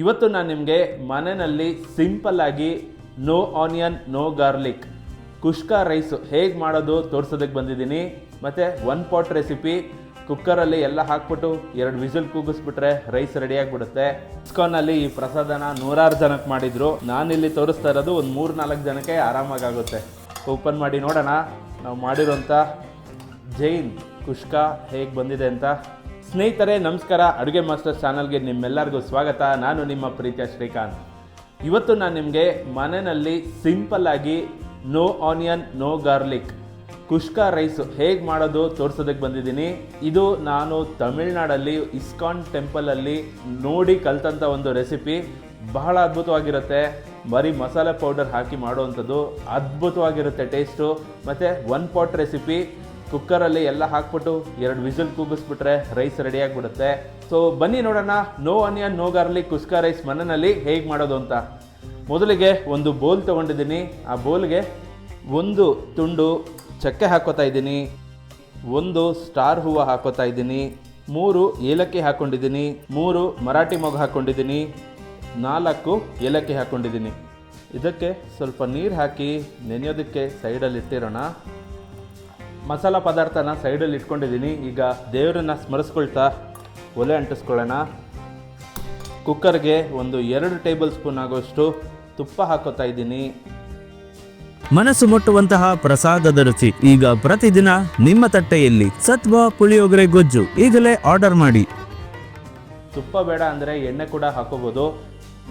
ಇವತ್ತು ನಾನು ನಿಮಗೆ ಮನೆಯಲ್ಲಿ ಸಿಂಪಲ್ ಆಗಿ ನೋ ಆನಿಯನ್ ನೋ ಗಾರ್ಲಿಕ್ ಕುಷ್ಕ ರೈಸ್ ಹೇಗೆ ಮಾಡೋದು ತೋರಿಸೋದಕ್ಕೆ ಬಂದಿದ್ದೀನಿ. ಮತ್ತು 1 ಪಾಟ್ ರೆಸಿಪಿ, ಕುಕ್ಕರಲ್ಲಿ ಎಲ್ಲ ಹಾಕ್ಬಿಟ್ಟು 2 ವಿಸಿಲ್ ಕೂಗಿಸ್ಬಿಟ್ರೆ ರೈಸ್ ರೆಡಿಯಾಗಿಬಿಡುತ್ತೆ. ಇಸ್ಕಾನಲ್ಲಿ ಈ ಪ್ರಸಾದನ 100 ಜನಕ್ಕೆ ಮಾಡಿದರು. ನಾನಿಲ್ಲಿ ತೋರಿಸ್ತಾ ಇರೋದು ಒಂದು 3-4 ಜನಕ್ಕೆ ಆರಾಮಾಗುತ್ತೆ. ಓಪನ್ ಮಾಡಿ ನೋಡೋಣ ನಾವು ಮಾಡಿರೋಂಥ ಜೈನ್ ಕುಷ್ಕ ಹೇಗೆ ಬಂದಿದೆ ಅಂತ. ಸ್ನೇಹಿತರೆ ನಮಸ್ಕಾರ, ಅಡುಗೆ ಮಾಸ್ಟರ್ ಚಾನಲ್ಗೆ ನಿಮ್ಮೆಲ್ಲರಿಗೂ ಸ್ವಾಗತ. ನಾನು ನಿಮ್ಮ ಪ್ರೀತಿಯ ಶ್ರೀಕಾಂತ್. ಇವತ್ತು ನಾನು ನಿಮಗೆ ಮನೆಯಲ್ಲಿ ಸಿಂಪಲ್ ಆಗಿ ನೋ ಆನಿಯನ್ ನೋ ಗಾರ್ಲಿಕ್ ಕುಷ್ಕ ರೈಸ್ ಹೇಗೆ ಮಾಡೋದು ತೋರಿಸೋದಕ್ಕೆ ಬಂದಿದ್ದೀನಿ. ಇದು ನಾನು ತಮಿಳ್ನಾಡಲ್ಲಿ ಇಸ್ಕಾನ್ ಟೆಂಪಲಲ್ಲಿ ನೋಡಿ ಕಲ್ತಂಥ ಒಂದು ರೆಸಿಪಿ. ಬಹಳ ಅದ್ಭುತವಾಗಿರುತ್ತೆ. ಬರೀ ಮಸಾಲೆ ಪೌಡರ್ ಹಾಕಿ ಮಾಡುವಂಥದ್ದು, ಅದ್ಭುತವಾಗಿರುತ್ತೆ ಟೇಸ್ಟು. ಮತ್ತು 1 ಪಾಟ್ ರೆಸಿಪಿ, ಕುಕ್ಕರಲ್ಲಿ ಎಲ್ಲ ಹಾಕ್ಬಿಟ್ಟು 2 ವಿಸಿಲ್ ಕೂಗಿಸ್ಬಿಟ್ರೆ ರೈಸ್ ರೆಡಿಯಾಗಿಬಿಡುತ್ತೆ. ಸೊ ಬನ್ನಿ ನೋಡೋಣ ನೋ ಆನಿಯನ್ ನೋ ಗಾರ್ಲಿಕ್ ಕುಷ್ಕ ರೈಸ್ ಮನೆಯಲ್ಲಿ ಹೇಗೆ ಮಾಡೋದು ಅಂತ. ಮೊದಲಿಗೆ ಒಂದು ಬೋಲ್ ತೊಗೊಂಡಿದ್ದೀನಿ. ಆ ಬೋಲ್ಗೆ 1 ತುಂಡು ಚಕ್ಕೆ ಹಾಕೋತಾ ಇದ್ದೀನಿ, 1 ಸ್ಟಾರ್ ಹೂವು ಹಾಕೋತಾ ಇದ್ದೀನಿ, 3 ಏಲಕ್ಕಿ ಹಾಕ್ಕೊಂಡಿದ್ದೀನಿ, 3 ಮರಾಠಿ ಮೊಗ್ಗು ಹಾಕ್ಕೊಂಡಿದ್ದೀನಿ, 4 ಏಲಕ್ಕಿ ಹಾಕ್ಕೊಂಡಿದ್ದೀನಿ. ಇದಕ್ಕೆ ಸ್ವಲ್ಪ ನೀರು ಹಾಕಿ ನೆನೆಯೋದಕ್ಕೆ ಸೈಡಲ್ಲಿ ಇಟ್ಟಿರೋಣ. ಮಸಾಲ ಪದಾರ್ಥನ ಸೈಡಲ್ಲಿ ಇಟ್ಕೊಂಡಿದ್ದೀನಿ. ಈಗ ದೇವರನ್ನ ಸ್ಮರಿಸ್ಕೊಳ್ತಾ ಒಲೆ ಅಂಟಿಸ್ಕೊಳ್ಳೋಣ. ಕುಕ್ಕರ್ಗೆ ಒಂದು 2 ಟೇಬಲ್ ಸ್ಪೂನ್ ಆಗೋಷ್ಟು ತುಪ್ಪ ಹಾಕೋತಾ ಇದ್ದೀನಿ. ಮನಸ್ಸು ಮುಟ್ಟುವಂತಹ ಪ್ರಸಾದದ ರುಚಿ ಈಗ ಪ್ರತಿದಿನ ನಿಮ್ಮ ತಟ್ಟೆಯಲ್ಲಿ. ಸತ್ವ ಪುಳಿಯೋಗರೆ ಗೊಜ್ಜು ಈಗಲೇ ಆರ್ಡರ್ ಮಾಡಿ. ತುಪ್ಪ ಬೇಡ ಅಂದರೆ ಎಣ್ಣೆ ಕೂಡ ಹಾಕೋಬೋದು.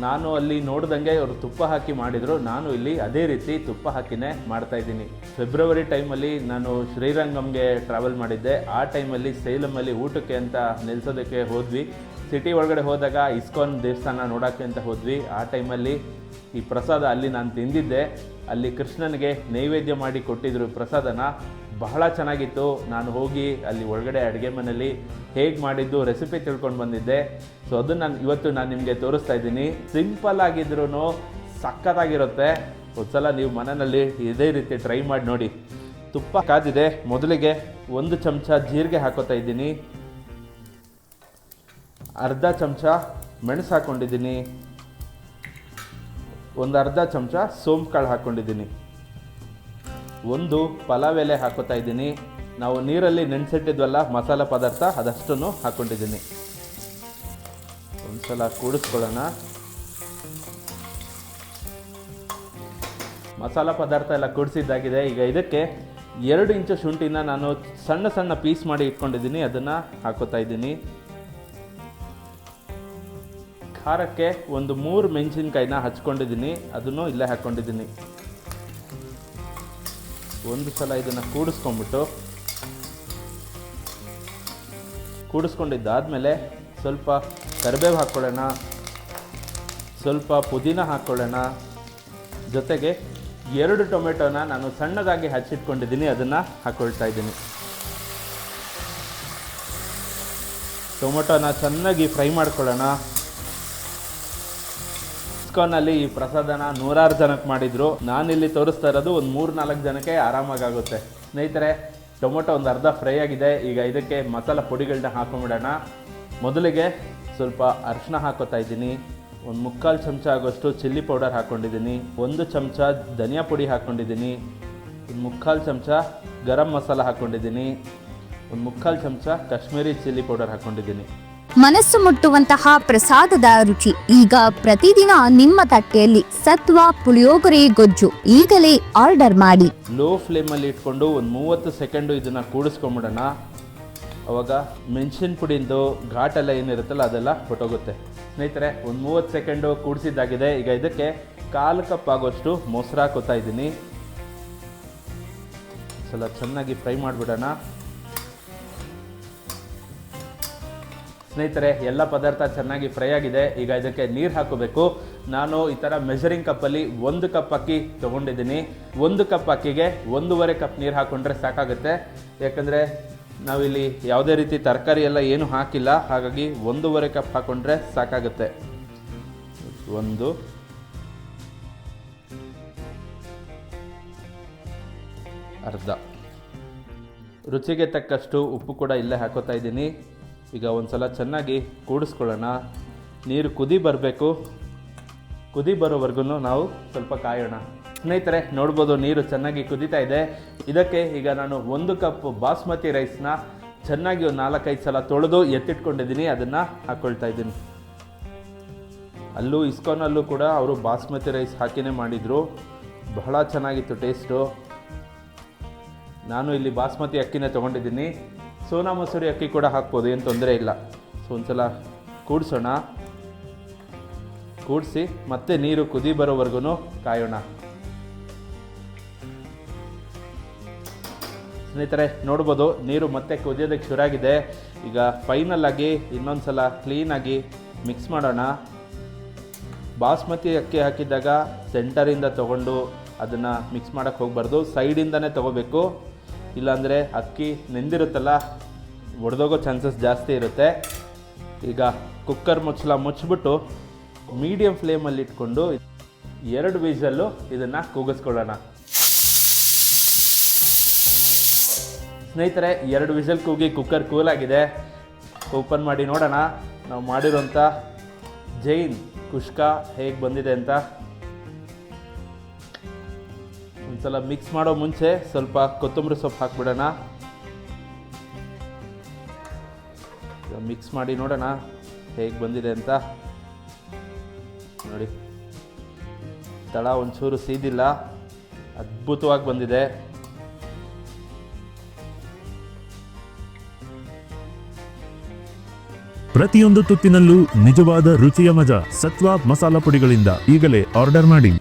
ನಾನು ಅಲ್ಲಿ ನೋಡ್ದಂಗೆ ಅವರು ತುಪ್ಪ ಹಾಕಿ ಮಾಡಿದರು. ನಾನು ಇಲ್ಲಿ ಅದೇ ರೀತಿ ತುಪ್ಪ ಹಾಕಿನೇ ಮಾಡ್ತಾಯಿದ್ದೀನಿ. ಫೆಬ್ರವರಿ ಟೈಮಲ್ಲಿ ನಾನು ಶ್ರೀರಂಗಂಗೆ ಟ್ರಾವೆಲ್ ಮಾಡಿದ್ದೆ. ಆ ಟೈಮಲ್ಲಿ ಸೇಲಮಲ್ಲಿ ಊಟಕ್ಕೆ ಅಂತ ನಿಲ್ಲಿಸೋದಕ್ಕೆ ಹೋದ್ವಿ. ಸಿಟಿ ಒಳಗಡೆ ಹೋದಾಗ ಇಸ್ಕಾನ್ ದೇವಸ್ಥಾನ ನೋಡೋಕ್ಕೆ ಅಂತ ಹೋದ್ವಿ. ಆ ಟೈಮಲ್ಲಿ ಈ ಪ್ರಸಾದ ಅಲ್ಲಿ ನಾನು ತಿಂದಿದ್ದೆ. ಅಲ್ಲಿ ಕೃಷ್ಣನಿಗೆ ನೈವೇದ್ಯ ಮಾಡಿ ಕೊಟ್ಟಿದ್ರು ಪ್ರಸಾದನ. ಬಹಳ ಚೆನ್ನಾಗಿತ್ತು. ನಾನು ಹೋಗಿ ಅಲ್ಲಿ ಒಳಗಡೆ ಅಡುಗೆ ಮನೆಯಲ್ಲಿ ಹೇಗೆ ಮಾಡಿದ್ದು ರೆಸಿಪಿ ತಿಳ್ಕೊಂಡು ಬಂದಿದ್ದೆ. ಸೊ ಅದನ್ನು ಇವತ್ತು ನಾನು ನಿಮಗೆ ತೋರಿಸ್ತಾ ಇದ್ದೀನಿ. ಸಿಂಪಲ್ ಆಗಿದ್ರೂ ಸಖತ್ತಾಗಿರುತ್ತೆ. ಒಂದ್ಸಲ ನೀವು ಮನೆಯಲ್ಲಿ ಇದೇ ರೀತಿ ಟ್ರೈ ಮಾಡಿ ನೋಡಿ. ತುಪ್ಪ ಕಾದಿದೆ. ಮೊದಲಿಗೆ 1 ಚಮಚ ಜೀರಿಗೆ ಹಾಕೋತಾ ಇದ್ದೀನಿ, ಅರ್ಧ ಚಮಚ ಮೆಣಸು ಹಾಕ್ಕೊಂಡಿದ್ದೀನಿ, 1/2 ಚಮಚ ಸೋಂಪು ಕಾಳು ಹಾಕ್ಕೊಂಡಿದ್ದೀನಿ, 1 ಪಲಾವ್ ಎಲೆ ಹಾಕೋತಾ ಇದ್ದೀನಿ. ನಾವು ನೀರಲ್ಲಿ ನೆನೆಸಿಟ್ಟಿದ್ವಲ್ಲ ಮಸಾಲ ಪದಾರ್ಥ ಅದಷ್ಟನ್ನು ಹಾಕ್ಕೊಂಡಿದ್ದೀನಿ. ಒಂದ್ಸಲ ಕೂಡಿಸ್ಕೊಳ್ಳೋಣ. ಮಸಾಲ ಪದಾರ್ಥ ಎಲ್ಲ ಕೂಡಿಸಿದ್ದಾಗಿದೆ. ಈಗ ಇದಕ್ಕೆ 2 ಇಂಚು ಶುಂಠಿನ ನಾನು ಸಣ್ಣ ಸಣ್ಣ ಪೀಸ್ ಮಾಡಿ ಇಟ್ಕೊಂಡಿದ್ದೀನಿ, ಅದನ್ನು ಹಾಕೋತಾ ಇದ್ದೀನಿ. ಖಾರಕ್ಕೆ ಒಂದು 3 ಮೆಣಸಿನ್ಕಾಯಿನ ಹಚ್ಕೊಂಡಿದ್ದೀನಿ, ಅದನ್ನು ಇಲ್ಲೇ ಹಾಕ್ಕೊಂಡಿದ್ದೀನಿ. ಒಂದು ಸಲ ಇದನ್ನು ಕೂಡಿಸ್ಕೊಂಡಿದ್ದಾದಮೇಲೆ ಸ್ವಲ್ಪ ಕರಿಬೇವು ಹಾಕ್ಕೊಳ್ಳೋಣ, ಸ್ವಲ್ಪ ಪುದೀನ ಹಾಕ್ಕೊಳ್ಳೋಣ. ಜೊತೆಗೆ 2 ಟೊಮೆಟೊನ ನಾನು ಸಣ್ಣದಾಗಿ ಹಚ್ಚಿಟ್ಕೊಂಡಿದ್ದೀನಿ, ಅದನ್ನು ಹಾಕ್ಕೊಳ್ತಾ ಇದ್ದೀನಿ. ಟೊಮೆಟೊನ ಚೆನ್ನಾಗಿ ಫ್ರೈ ಮಾಡ್ಕೊಳ್ಳೋಣ. ಇಸ್ಕಾನಲ್ಲಿ ಈ ಪ್ರಸಾದನ 100 ಜನಕ್ಕೆ ಮಾಡಿದರು. ನಾನಿಲ್ಲಿ ತೋರಿಸ್ತಾ ಇರೋದು ಒಂದು 3-4 ಜನಕ್ಕೆ ಆರಾಮಾಗುತ್ತೆ. ಸ್ನೇಹಿತರೆ ಟೊಮೊಟೊ ಒಂದು ಅರ್ಧ ಫ್ರೈ ಆಗಿದೆ. ಈಗ ಇದಕ್ಕೆ ಮಸಾಲ ಪುಡಿಗಳನ್ನ ಹಾಕೊಂಡ್ಬಿಡೋಣ. ಮೊದಲಿಗೆ ಸ್ವಲ್ಪ ಅರಿಶಿನ ಹಾಕೋತಾ ಇದ್ದೀನಿ, 1/4 ಚಮಚ ಆಗೋಷ್ಟು ಚಿಲ್ಲಿ ಪೌಡರ್ ಹಾಕ್ಕೊಂಡಿದ್ದೀನಿ, 1 ಚಮಚ ಧನಿಯಾ ಪುಡಿ ಹಾಕ್ಕೊಂಡಿದ್ದೀನಿ, 1/4 ಚಮಚ ಗರಂ ಮಸಾಲ ಹಾಕ್ಕೊಂಡಿದ್ದೀನಿ, 1/4 ಚಮಚ ಕಾಶ್ಮೀರಿ ಚಿಲ್ಲಿ ಪೌಡರ್ ಹಾಕ್ಕೊಂಡಿದ್ದೀನಿ. ಮನಸ್ಸು ಮುಟ್ಟುವಂತಹ ಪ್ರಸಾದದ ರುಚಿ ಈಗ ಪ್ರತಿದಿನ ನಿಮ್ಮ ತಟ್ಟೆಯಲ್ಲಿ. ಸತ್ವ ಪುಳಿಯೋಗರೆ ಗೊಜ್ಜು ಈಗಲೇ ಆರ್ಡರ್ ಮಾಡಿ. ಲೋ ಫ್ಲೇಮಲ್ಲಿ ಇಟ್ಕೊಂಡು ಒಂದು 30 ಸೆಕೆಂಡು ಇದನ್ನು ಕೂಡಿಸ್ಕೊಂಬಿಡೋಣ. ಅವಾಗ ಮೆಣಸಿನ ಪುಡಿಂದು ಘಾಟೆಲ್ಲ ಏನಿರುತ್ತಲ್ಲ ಅದೆಲ್ಲ ಹೊಟ್ಟೋಗುತ್ತೆ. ಸ್ನೇಹಿತರೆ ಒಂದು 30 ಸೆಕೆಂಡು ಕೂಡಿಸಿದ್ದಾಗಿದೆ. ಈಗ ಇದಕ್ಕೆ 1/4 ಕಪ್ ಆಗೋಷ್ಟು ಮೊಸರು ಹಾಕೋತಾ ಇದ್ದೀನಿ. ಸ್ವಲ್ಪ ಚೆನ್ನಾಗಿ ಫ್ರೈ ಮಾಡಿಬಿಡೋಣ. ಸ್ನೇಹಿತರೆ ಎಲ್ಲ ಪದಾರ್ಥ ಚೆನ್ನಾಗಿ ಫ್ರೈ ಆಗಿದೆ. ಈಗ ಇದಕ್ಕೆ ನೀರು ಹಾಕೋಬೇಕು. ನಾನು ಈ ಥರ ಮೆಷರಿಂಗ್ ಕಪ್ಪಲ್ಲಿ 1 ಕಪ್ ಅಕ್ಕಿ ತೊಗೊಂಡಿದ್ದೀನಿ. 1 ಕಪ್ ಅಕ್ಕಿಗೆ 1.5 ಕಪ್ ನೀರು ಹಾಕ್ಕೊಂಡ್ರೆ ಸಾಕಾಗುತ್ತೆ. ಯಾಕಂದರೆ ನಾವಿಲ್ಲಿ ಯಾವುದೇ ರೀತಿ ತರಕಾರಿ ಎಲ್ಲ ಏನು ಹಾಕಿಲ್ಲ, ಹಾಗಾಗಿ 1.5 ಕಪ್ ಹಾಕ್ಕೊಂಡ್ರೆ ಸಾಕಾಗುತ್ತೆ. 1 ಅರ್ಧ ರುಚಿಗೆ ತಕ್ಕಷ್ಟು ಉಪ್ಪು ಕೂಡ ಇಲ್ಲೇ ಹಾಕೋತಾ ಇದ್ದೀನಿ. ಈಗ ಒಂದು ಸಲ ಚೆನ್ನಾಗಿ ಕೂಡಿಸ್ಕೊಳ್ಳೋಣ. ನೀರು ಕುದಿ ಬರಬೇಕು. ಕುದಿ ಬರೋವರೆಗೂ ನಾವು ಸ್ವಲ್ಪ ಕಾಯೋಣ. ಸ್ನೇಹಿತರೆ ನೋಡ್ಬೋದು ನೀರು ಚೆನ್ನಾಗಿ ಕುದೀತಾ ಇದೆ. ಇದಕ್ಕೆ ಈಗ ನಾನು 1 ಕಪ್ ಬಾಸ್ಮತಿ ರೈಸ್ನ ಚೆನ್ನಾಗಿ 4-5 ಸಲ ತೊಳೆದು ಎತ್ತಿಟ್ಕೊಂಡಿದ್ದೀನಿ. ಅದನ್ನು ಹಾಕ್ಕೊಳ್ತಾ ಇದ್ದೀನಿ. ಅಲ್ಲೂ ಇಸ್ಕಾನಲ್ಲೂ ಕೂಡ ಅವರು ಬಾಸ್ಮತಿ ರೈಸ್ ಹಾಕಿನೇ ಮಾಡಿದರು. ಬಹಳ ಚೆನ್ನಾಗಿತ್ತು ಟೇಸ್ಟು. ನಾನು ಇಲ್ಲಿ ಬಾಸ್ಮತಿ ಅಕ್ಕಿನೇ ತೊಗೊಂಡಿದ್ದೀನಿ. ಸೋನಾ ಮಸೂರಿ ಅಕ್ಕಿ ಕೂಡ ಹಾಕ್ಬೋದು, ಏನು ತೊಂದರೆ ಇಲ್ಲ. ಸೊ ಒಂದ್ಸಲ ಕೂಡಿಸೋಣ. ಕೂಡಿಸಿ ಮತ್ತೆ ನೀರು ಕುದಿ ಬರೋವರೆಗೂ ಕಾಯೋಣ. ಸ್ನೇಹಿತರೆ ನೋಡ್ಬೋದು ನೀರು ಮತ್ತೆ ಕುದಿಯೋದಕ್ಕೆ ಶುರುವಾಗಿದೆ. ಈಗ ಫೈನಲ್ ಆಗಿ ಇನ್ನೊಂದು ಸಲ ಕ್ಲೀನಾಗಿ ಮಿಕ್ಸ್ ಮಾಡೋಣ. ಬಾಸ್ಮತಿ ಅಕ್ಕಿ ಹಾಕಿದಾಗ ಸೆಂಟರಿಂದ ತೊಗೊಂಡು ಅದನ್ನು ಮಿಕ್ಸ್ ಮಾಡೋಕ್ಕೆ ಹೋಗಬಾರ್ದು, ಸೈಡಿಂದನೇ ತೊಗೋಬೇಕು. ಇಲ್ಲಾಂದರೆ ಅಕ್ಕಿ ನೆಂದಿರುತ್ತಲ್ಲ, ಒಡೆದೋಗೋ ಚಾನ್ಸಸ್ ಜಾಸ್ತಿ ಇರುತ್ತೆ. ಈಗ ಕುಕ್ಕರ್ ಮುಚ್ಚಳ ಮುಚ್ಚಿಬಿಟ್ಟು ಮೀಡಿಯಮ್ ಫ್ಲೇಮಲ್ಲಿ ಇಟ್ಕೊಂಡು 2 ವಿಷಲ್ಲು ಇದನ್ನು ಕೂಗಿಸ್ಕೊಳ್ಳೋಣ. ಸ್ನೇಹಿತರೆ 2 ವಿಷಲ್ ಕೂಗಿ ಕುಕ್ಕರ್ ಕೂಲಾಗಿದೆ. ಓಪನ್ ಮಾಡಿ ನೋಡೋಣ ನಾವು ಮಾಡಿರೋಂಥ ಜೈನ್ ಕುಷ್ಕ ಹೇಗೆ ಬಂದಿದೆ ಅಂತ. ಒಂದ್ಸಲ ಮಿಕ್ಸ್ ಮಾಡೋ ಮುಂಚೆ ಸ್ವಲ್ಪ ಕೊತ್ತಂಬರಿ ಸೊಪ್ಪು ಹಾಕ್ಬಿಡೋಣ. ಮಿಕ್ಸ್ ಮಾಡಿ ನೋಡೋಣ ಹೇಗೆ ಬಂದಿದೆ ಅಂತ. ನೋಡಿ ತಳ ಒಂಚೂರು ಸೀದಿಲ್ಲ, ಅದ್ಭುತವಾಗಿ ಬಂದಿದೆ. ಪ್ರತಿಯೊಂದು ತುತ್ತಿನಲ್ಲೂ ನಿಜವಾದ ರುಚಿಯ ಮಜಾ ಸತ್ವ ಮಸಾಲ ಪುಡಿಗಳಿಂದ ಈಗಲೇ ಆರ್ಡರ್ ಮಾಡಿ.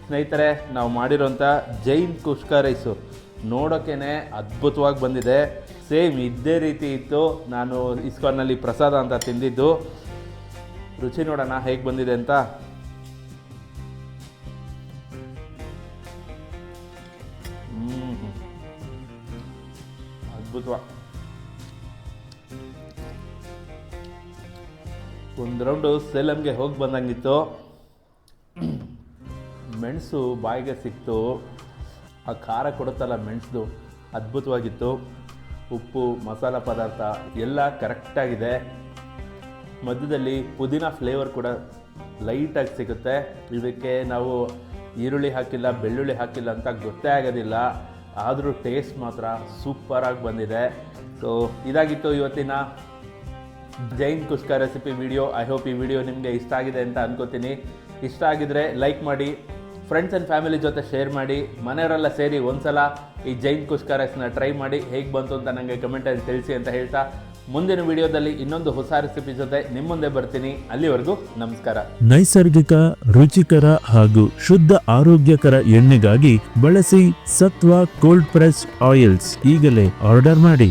ಸ್ನೇಹಿತರೆ ನಾವು ಮಾಡಿರೋಂಥ ಜೈನ್ ಕುಷ್ಕ ರೈಸು ನೋಡೋಕ್ಕೇ ಅದ್ಭುತವಾಗಿ ಬಂದಿದೆ. ಸೇಮ್ ಇದೇ ರೀತಿ ಇತ್ತು ನಾನು ಇಸ್ಕಾನ್ನಲ್ಲಿ ಪ್ರಸಾದ ಅಂತ ತಿಂದಿದ್ದು. ರುಚಿ ನೋಡೋಣ ಹೇಗೆ ಬಂದಿದೆ ಅಂತ. ಅದ್ಭುತ. ಒಂದು ರೌಂಡು ಸೇಲಂಗೆ ಹೋಗಿ ಬಂದಂಗಿತ್ತು. ಮೆಣಸು ಬಾಯಿಗೆ ಸಿಕ್ತು. ಆ ಖಾರ ಕೊಡುತ್ತಲ್ಲ ಮೆಣಸು, ಅದ್ಭುತವಾಗಿತ್ತು. ಉಪ್ಪು ಮಸಾಲ ಪದಾರ್ಥ ಎಲ್ಲ ಕರೆಕ್ಟಾಗಿದೆ. ಮಧ್ಯದಲ್ಲಿ ಪುದೀನ ಫ್ಲೇವರ್ ಕೂಡ ಲೈಟಾಗಿ ಸಿಗುತ್ತೆ. ಇದಕ್ಕೆ ನಾವು ಈರುಳ್ಳಿ ಹಾಕಿಲ್ಲ ಬೆಳ್ಳುಳ್ಳಿ ಹಾಕಿಲ್ಲ ಅಂತ ಗೊತ್ತೇ ಆಗೋದಿಲ್ಲ. ಆದರೂ ಟೇಸ್ಟ್ ಮಾತ್ರ ಸೂಪರಾಗಿ ಬಂದಿದೆ. ಸೊ ಇದಾಗಿತ್ತು ಇವತ್ತಿನ ಜೈನ್ ಕುಷ್ಕ ರೆಸಿಪಿ ವಿಡಿಯೋ. ಐ ಹೋಪ್ ಈ ವಿಡಿಯೋ ನಿಮಗೆ ಇಷ್ಟ ಆಗಿದೆ ಅಂತ ಅನ್ಕೋತೀನಿ. ಇಷ್ಟ ಆಗಿದ್ರೆ ಲೈಕ್ ಮಾಡಿ, ಫ್ರೆಂಡ್ಸ್ ಆ್ಯಂಡ್ ಫ್ಯಾಮಿಲಿ ಜೊತೆ ಶೇರ್ ಮಾಡಿ, ಮನೆಯವರೆಲ್ಲ ಸೇರಿ ಒಂದ್ಸಲ ಈ ಜೈನ್ ಕುಷ್ಕ ರೈಸ್ನ ಟ್ರೈ ಮಾಡಿ ಹೇಗೆ ಬಂತು ಅಂತ ನನಗೆ ಕಮೆಂಟಲ್ಲಿ ತಿಳಿಸಿ ಅಂತ ಹೇಳ್ತಾ ಮುಂದಿನ ವಿಡಿಯೋದಲ್ಲಿ ಇನ್ನೊಂದು ಹೊಸ ರೆಸಿಪಿ ಜೊತೆ ನಿಮ್ಮ ಮುಂದೆ ಬರ್ತೀನಿ. ಅಲ್ಲಿವರೆಗೂ ನಮಸ್ಕಾರ. ನೈಸರ್ಗಿಕ, ರುಚಿಕರ ಹಾಗೂ ಶುದ್ಧ ಆರೋಗ್ಯಕರ ಎಣ್ಣೆಗಾಗಿ ಬಳಸಿ ಸತ್ವ ಕೋಲ್ಡ್ ಪ್ರೆಸ್ ಆಯಿಲ್ಸ್. ಈಗಲೇ ಆರ್ಡರ್ ಮಾಡಿ.